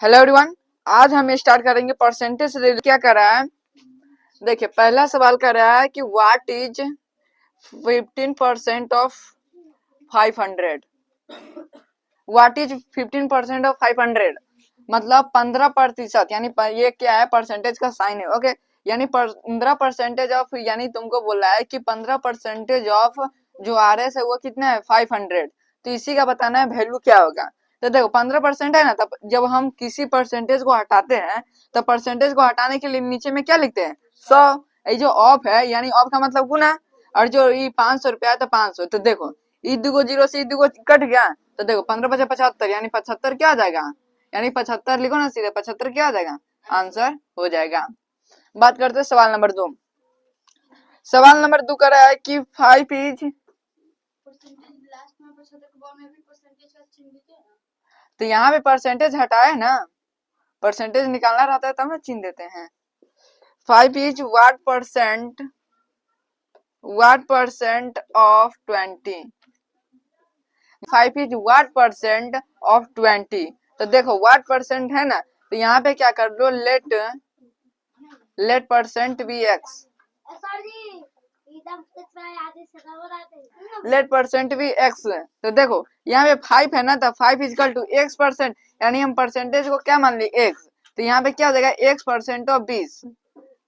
Hello everyone, आज हम start करेंगे परसेंटेज से रिलेटेड। क्या कर रहा है, देखिए पहला सवाल कर रहा है कि what is 15% of 500। What is 15% of 500 मतलब 15%, यानी ये क्या है, परसेंटेज का साइन है। ओके, यानी 15% ऑफ, यानी तुमको बोला है कि 15% ऑफ जो RS है वो कितना है 500। तो इसी का बताना है वैल्यू क्या होगा। तो देखो 15% है ना, तब जब हम किसी परसेंटेज को हटाते हैं तो परसेंटेज को हटाने के लिए नीचे में क्या लिखते हैं 100। ये जो ऑफ है, यानी ऑफ का मतलब गुना, और जो ये 500 रुपया है तो 500। तो देखो ई दुगो जीरो से ई दुगो कट गया, तो देखो 15 × 75 यानी 75 क्या आ जाएगा, यानी 75 लिखो ना सीधे, 75 क्या आ जाएगा, आंसर हो जाएगा। बात करते हैं सवाल नंबर 2। सवाल नंबर 2 कर रहा है कि 5 इज, तो यहाँ पे परसेंटेज हटाए ना, परसेंटेज निकालना रहता है तब ना चिन्ह देते हैं। 5 is what percent of 20। 5 is what percent of 20। तो देखो व्हाट परसेंट है ना, तो यहाँ पे क्या कर दो, let percent be x, let percent be x. तो देखो यहाँ पे 5 है ना, तो 5 इजकल टू एक्स परसेंट, यानी हम परसेंटेज को क्या मान ली एक्स। तो यहाँ पे क्या हो जाएगा x percent of 20।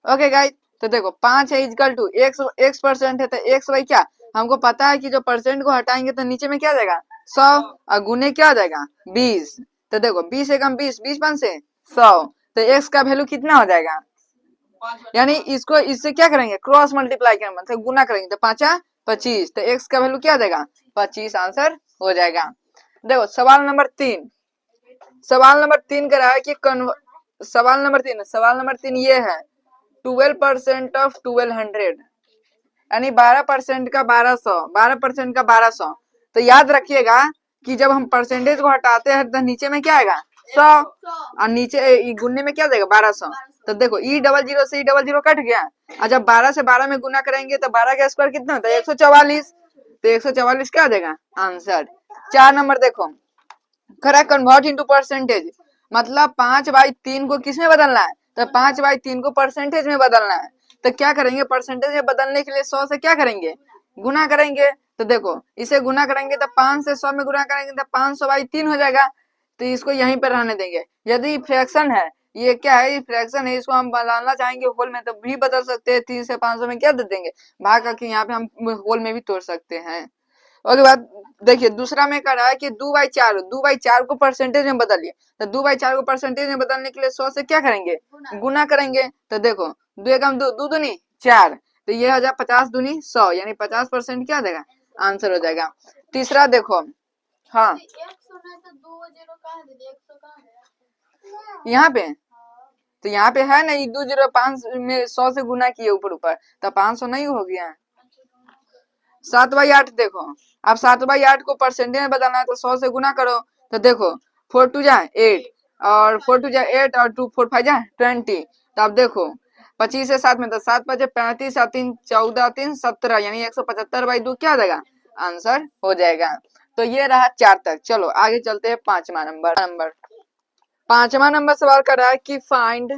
Okay guys, तो देखो 5 है इजकल टू एक्स परसेंट है, तो एक्स बाई क्या, हमको पता है कि जो परसेंट को हटाएंगे तो नीचे में क्या आ जाएगा 100, और गुने क्या आ जाएगा 20। तो देखो 20 एकम 20, 20 5 से 100, तो एक्स का वैल्यू कितना हो जाएगा, यानी इसको इससे क्या करेंगे क्रॉस मल्टीप्लाई करेंगे, मतलब गुना करेंगे, तो 5 25, तो एक्स का वैल्यू क्या आ जाएगा 25, आंसर हो जाएगा। देखो सवाल नंबर 3। सवाल नंबर 3 कह रहा है कि सवाल नंबर 3 ये है 12% ऑफ 1200, यानी 12% का 1200, 12% का 1200। तो याद रखिएगा कि जब हम परसेंटेज को हटाते हैं तो नीचे में क्या आएगा 100, और नीचे गुणने में क्या देगा 1200। तो देखो ई डबल जीरो से ई डबल जीरो कट गया, और जब 12 से 12 में गुना करेंगे तो 12 का स्क्वायर कितना होता है 144। तो 144 क्या देगा आंसर। 4 नंबर देखो, करेक्ट कन्वर्ट इनटू परसेंटेज, मतलब 5/3 को किस में बदलना है, तो 5/3 को परसेंटेज में बदलना है। तो क्या करेंगे, परसेंटेज में बदलने के लिए 100 से क्या करेंगे गुना करेंगे। तो देखो इसे गुना करेंगे तो 5 से 100 में गुना करेंगे तो 500/3 हो जाएगा। तो इसको यहीं पर रहने देंगे। यदि फ्रैक्शन है, ये क्या है, फ्रैक्शन है, इसको हम बदलना चाहेंगे होल में तो भी बदल सकते हैं। 3 से 500 में क्या दे देंगे भाग करके, यहाँ पे हम होल में भी तोड़ सकते हैं। उसके बाद देखिए दूसरा में कह रहा है कि 2/4 को परसेंटेज में बदलिए। तो 2/4 को परसेंटेज में बदलने के लिए 100 से क्या करेंगे गुना करेंगे। तो देखो 2 एकम 2, 2 दूनी 4, तो ये हो जाए 50 दूनी 100, यानी 50% क्या देगा आंसर हो जाएगा। तीसरा देखो, हाँ यहाँ पे, तो यहाँ पे है ना 205 में 100 से गुना किए ऊपर ऊपर, तो 500 नहीं हो गया। 7/8 देखो, अब 7/8 को परसेंटेज में बदलना है तो 100 से गुना करो। तो देखो 4 2 जा 8, और 4 2 जा 8, और 2 4 5 जा 20। तो अब देखो 25 से 7 में, तो 7 5 35, 7 3 14, 3 17, यानी 175/2 क्या आ जाएगा आंसर हो जाएगा। तो ये रहा 4 तक। चलो आगे चलते हैं 5वां नंबर। 5वां नंबर सवाल कर रहा है कि फाइंड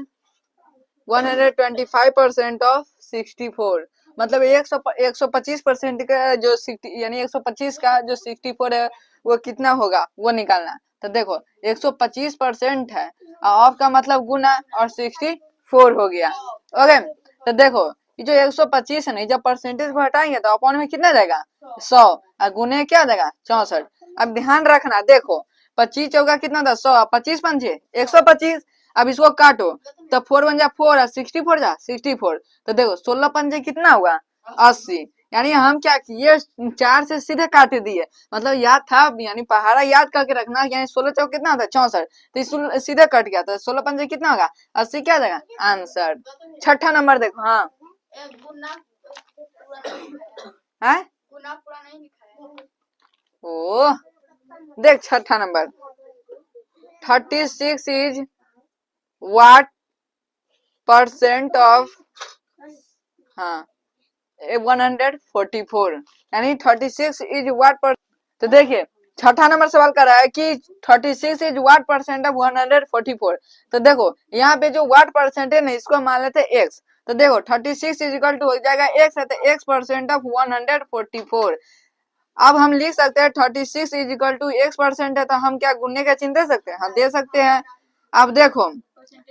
125% ऑफ 64, मतलब 125% का जो 60, यानी 125 का जो 64 है वो कितना होगा वो निकालना। तो देखो 125% है, ऑफ का मतलब गुना, और 64 हो गया। ओके, तो देखो ये जो 125 है ना, जब परसेंटेज को हटाएंगे तो अपॉन में कितना जाएगा 100, और गुने क्या जाएगा 64। अब ध्यान रखना, देखो 25 चौका कितना था 100, 25 पंचे 125। अब इसको काटो तो 4 1 जा 4, और 64 जा 64। तो देखो 16 पंचे कितना हुआ 80, यानी हम क्या किए 4 से सीधे काट दिए, मतलब याद था, यानी पहाड़ा याद करके रखना, यानी 16 चौक कितना था 64, तो सीधे कट गया। तो 16 पंचे कितना होगा 80, क्या जाएगा आंसर। 6ठा नंबर देखो, हाँ है ओ देख 6ठा number, 36 is what percent of, हाँ 144, यानी 36 इज व्हाट पर। तो देखिए छठा नंबर सवाल कर रहा है कि 36 इज व्हाट परसेंट ऑफ 144। तो देखो यहाँ पे जो व्हाट परसेंट है ना इसको मान लेते हैं एक्स। तो देखो 36 इज इक्वल टू हो जाएगा एक्स है, तो एक्स परसेंट ऑफ 144। अब हम लिख सकते हैं 36 is equal to x percent है, तो हम क्या गुणने का चिन्ह दे सकते हैं? हाँ दे सकते हैं। अब देखो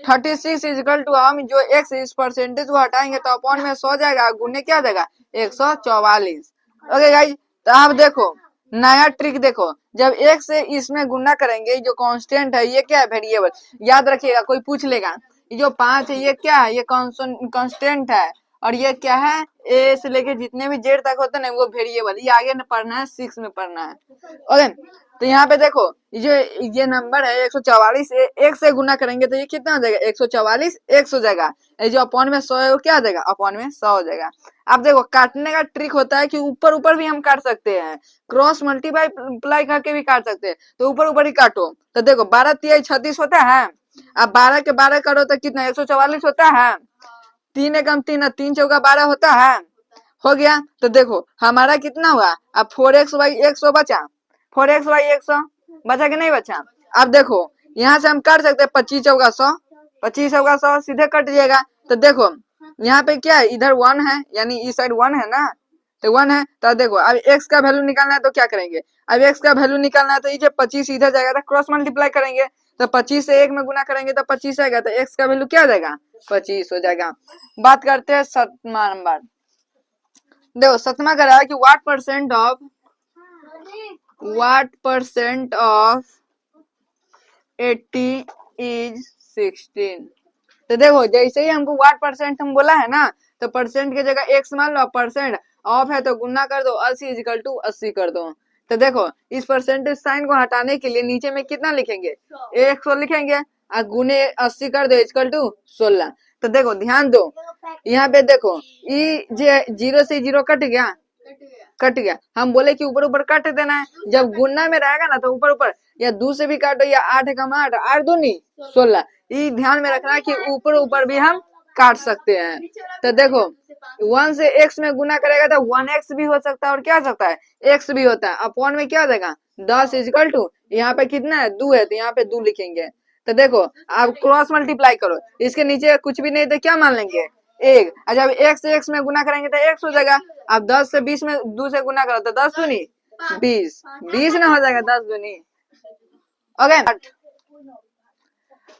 36 इज इक्वल टू हम जो एक्स इस परसेंटेज को हटाएंगे तो अपॉन में 100 जाएगा, गुणने क्या जाएगा 144। ओके गाइज, तो आप देखो नया ट्रिक देखो, जब एक से इसमें गुणा करेंगे, जो कांस्टेंट है ये क्या है? वेरिएबल। याद रखिएगा, कोई पूछ लेगा ये जो 5 है ये क्या है? ये कांस्टेंट है। और ये क्या है? ए से लेके जितने भी जेड तक होते हैं ना वो वेरिएबल। ये आगे पढ़ना है, 6 में पढ़ना है। ओके, तो यहाँ पे देखो ये नंबर है 144, एक से गुना करेंगे तो ये कितना हो जाएगा? 144 एक्स हो जाएगा। ये जो अपॉन में 100 है वो क्या हो जाएगा? अपॉन में 100 हो जाएगा। अब देखो काटने का ट्रिक होता है कि ऊपर ऊपर भी हम काट सकते हैं, क्रॉस मल्टीप्लाई करके भी काट सकते हैं। तो ऊपर ऊपर ही काटो। तो देखो 12 तिया 36 होता है। अब 12 के 12 करो तो कितना? 144 होता है। 3 एकम 3, 3 चौका 12 होता है। हो गया। तो देखो हमारा कितना हुआ? अब 4x बाई 100 बचा। 4x बाई 100 बचा कि नहीं बचा? अब देखो यहाँ से हम कर सकते हैं 25 चौका 100, 25 चौका 100 सीधे कट जाएगा। तो देखो यहाँ पे क्या है? इधर 1 है, यानी इस साइड 1 है ना, तो 1 है। तो देखो अब x का वैल्यू निकालना है तो क्या करेंगे? अब x का वैल्यू निकालना है तो ये 25 इधर जाएगा तो क्रॉस मल्टीप्लाई करेंगे। तो 25 से 1 में गुना करेंगे तो 25 आएगा, तो x का वैल्यू क्या हो जाएगा? 25 हो जाएगा। बात करते हैं सातवां नंबर। देखो सातवां कह रहा है कि व्हाट परसेंट ऑफ 80 इज 16। तो देखो जैसे ही हमको व्हाट परसेंट हम बोला है ना, तो परसेंट की जगह एक्स मान लो, परसेंट ऑफ है तो गुना कर दो, 80 इज इक्वल टू 80 कर दो। तो देखो इस परसेंटेज साइन को हटाने के लिए नीचे में कितना लिखेंगे? 100 लिखेंगे और गुने 80 कर दो इक्वल टू 16। तो देखो ध्यान दो यहाँ पे देखो ई जीरो से जीरो कट गया, कट गया। हम बोले कि ऊपर ऊपर काट देना है, जब गुना में रहेगा ना तो ऊपर ऊपर या 2 से भी काटो, या 8 कम 8, 8 दूनी 16। ये ध्यान में रखना है कि ऊपर ऊपर भी हम काट सकते हैं। तो देखो 1 से x में गुना करेगा तो 1x भी हो सकता है और क्या हो सकता है? x भी होता है। अपॉन में क्या हो जाएगा? 10 इक्वल टू यहाँ पे कितना है? 2 है, तो यहाँ पे 2 लिखेंगे। तो देखो आप क्रॉस मल्टीप्लाई करो, इसके नीचे कुछ भी नहीं तो क्या मान लेंगे? 1। जब x से x में गुना करेंगे तो x हो जाएगा। अब 10 से 20 में 2 से गुना करो तो 10 दूनी 20, 20 ना हो जाएगा 10 दूनी। ओके,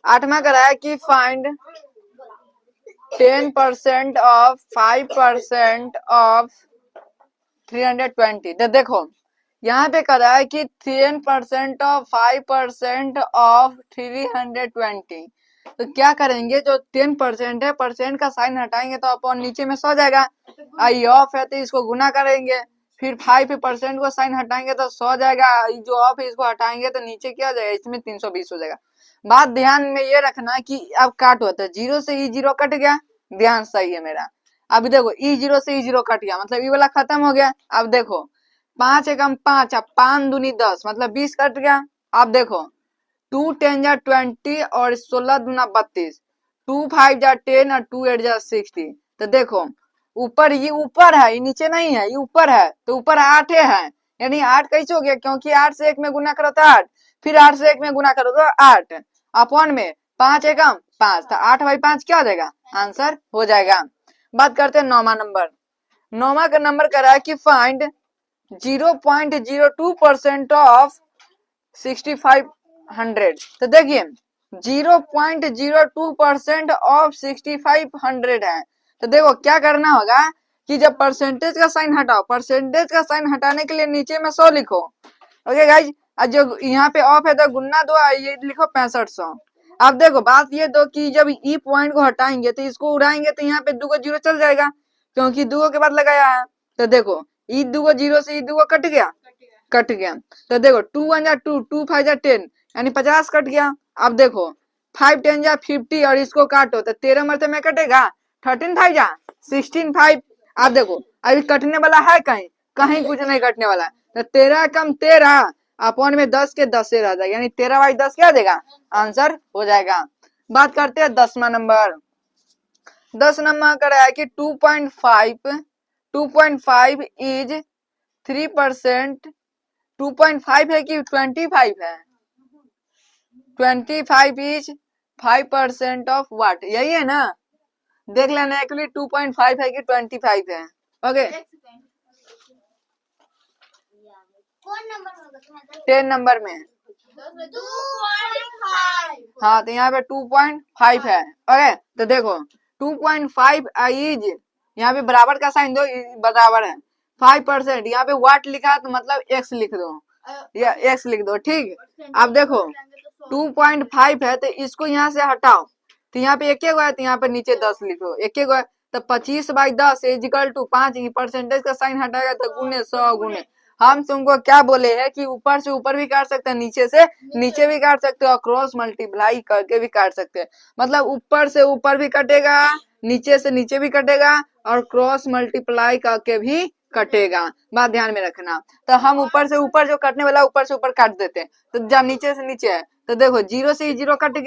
8वां करा है कि फाइंड 10% ऑफ 5% ऑफ 320। तो देखो यहाँ पे कह रहा है कि 10% ऑफ 5% ऑफ 320। तो क्या करेंगे? जो 10% है, परसेंट का साइन हटाएंगे तो अपॉन नीचे में 100 जाएगा। आई ऑफ है तो इसको गुना करेंगे, फिर 5% को साइन हटाएंगे तो 100 जाएगा। जो ऑफ है इसको हटाएंगे तो नीचे क्या जाएगा? इसमें 320 हो जाएगा। बात ध्यान में ये रखना कि अब काट होता है, 0 से ई 0 कट गया, ध्यान सही है मेरा। अब देखो ई 0 से ई 0 कट गया, मतलब ये वाला खत्म हो गया। अब देखो 5 एकम 5, अब 5 दूनी 10, मतलब 20 कट गया। अब देखो 2 10 जा 20 और 16 दूना 32, 2 5 जा 10 और 2 8 जा 60। तो देखो ऊपर ये ऊपर है, ये नीचे नहीं है, ये ऊपर है, तो ऊपर 8 है, यानी 8 कैसे हो गया? क्योंकि 8 से 1 में गुना करो तो 8, फिर 8 से 1 में गुना करो तो 8, अपॉन में 5 एकम 5, तो 8 बाई 5 क्या हो जाएगा? आंसर हो जाएगा। बात करते हैं 9वां नंबर। 9वां का नंबर कह रहा है कि फाइंड 0.02% ऑफ 6500। तो देखिए 0.02% ऑफ 6500 है। तो देखो क्या करना होगा कि जब परसेंटेज का साइन हटाओ, परसेंटेज का साइन हटाने के लिए नीचे में 100 लिखो। ओके गाइज, जो यहाँ पे ऑफ है तो गुन्ना दो, ये लिखो 6500। अब देखो बात ये दो कि जब ई पॉइंट को हटाएंगे तो इसको उड़ाएंगे तो यहाँ पे 2 को 0 चल जाएगा, क्योंकि 2 के बाद लगाया है। तो देखो ई 2 को 0 से ई 2 को कट गया, कट गया। तो देखो 2 1 जा 2, 2 5 जा 10, यानी 50 कट गया। अब देखो 5 10 जा 50 और इसको काटो तो 13 मरते में कटेगा, 13 5 जा 16 5। अब देखो अभी कटने वाला है कहीं? कहीं कुछ नहीं कटने वाला। तो 13 कम 13, अपॉन में 10 के 10 से रह जाएगा, यानी 13 बाई 10 क्या देगा? आंसर हो जाएगा। बात करते हैं 10वां नंबर। 10 नंबर का है कि 2.5 इज 3%, 2.5 है कि 25 है? 25 इज 5% ऑफ व्हाट, यही है ना? देख लेना एक्चुअली 2.5 है कि 25 है। ओके, 10 नंबर में। हाँ, तो यहाँ पे 2.5 है। ओके, तो देखो 2.5 इज, यहाँ पे बराबर का साइन दो, बराबर है 5%, यहाँ पे व्हाट लिखा है तो मतलब x लिख दो, या x लिख दो, ठीक। अब देखो 2.5 है तो इसको यहाँ से हटाओ, तो यहाँ पे एक है तो यहाँ पे नीचे 10 लिखो, एक है तो 25/10 इजिकल टू 5, परसेंटेज का साइन हटाएगा तो गुने 100 गुने। हम तुमको क्या बोले हैं कि ऊपर से ऊपर भी काट सकते हैं, नीचे से नीचे भी काट सकते हो, और क्रॉस मल्टीप्लाई करके भी काट सकते हैं। मतलब ऊपर से ऊपर भी कटेगा, नीचे से नीचे भी कटेगा, और क्रॉस मल्टीप्लाई करके भी कटेगा। बात ध्यान में रखना। तो हम ऊपर से ऊपर जो कटने वाला ऊपर से ऊपर काट देते हैं, तो जब नीचे से नीचे है तो देखो 0 से 0 कट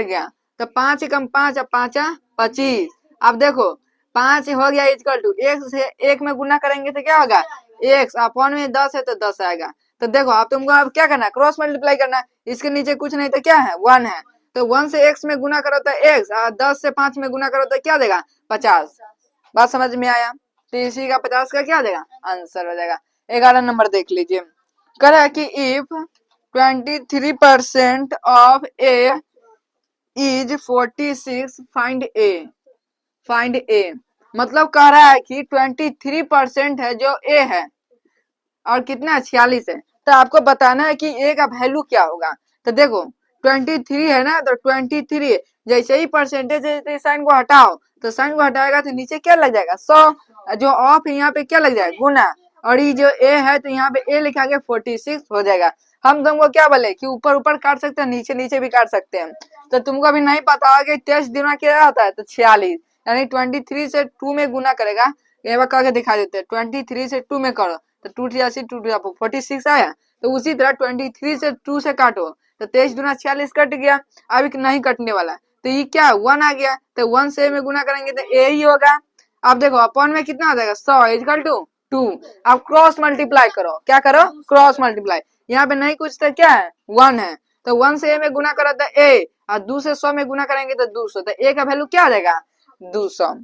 गया, तो 5 कम 5 और 5 25। अब देखो 5 हो गया इक्वल टू 1 से 1 में गुना करेंगे तो क्या होगा, x अपॉन में 10 है तो 10 आएगा। तो देखो आप तुमको अब क्या करना है, क्रॉस मल्टीप्लाई करना है, इसके नीचे कुछ नहीं तो क्या है 1 है, तो 1 से x में गुना करो तो x, और 10 से 5 में गुना करो तो क्या देगा 50। बात समझ में आया? तो इसी का 50 का क्या देगा आंसर हो जाएगा। 11 नंबर देख लीजिए, कह रहा है कि if 23% of a is 46 find A. मतलब कह रहा है कि 23% है जो a है, और कितना 46 है, तो आपको बताना है कि a का वैल्यू क्या होगा। तो देखो 23 है ना, तो 23 जैसे ही परसेंटेज साइन को हटाओ, तो साइन को हटाएगा तो नीचे क्या लग जाएगा 100, जो ऑफ यहाँ पे क्या लग जाएगा गुना, और ये जो a है तो यहाँ पे a लिखा गया 46 हो जाएगा। हम तुमको क्या बोले कि ऊपर ऊपर काट सकते हैं, नीचे नीचे भी काट सकते हैं। तो तुमको अभी नहीं पता होगा कि 23 गुना क्या होता है, तो 46, यानी 23 से 2 में गुना करेगा। एक बार करके दिखा देते हैं, 23 से 2 में करो तो 2 46 आया। तो उसी तरह 23 से 2 से काटो तो 23 गुना 46 कट गया, अभी नहीं कटने वाला, तो ये क्या 1 आ गया, तो 1 से में गुना करेंगे तो a ही होगा। अब देखो अपॉन में कितना आ जाएगा 100 इक्वल टू 2। अब क्रॉस मल्टीप्लाई करो, क्या करो क्रॉस मल्टीप्लाई, यहाँ पे नहीं कुछ तो क्या है 1 है, तो 1 से a में गुना करो तो a, और 2 से 100 में गुना करेंगे तो 200, तो a का वैल्यू क्या आ जाएगा 200।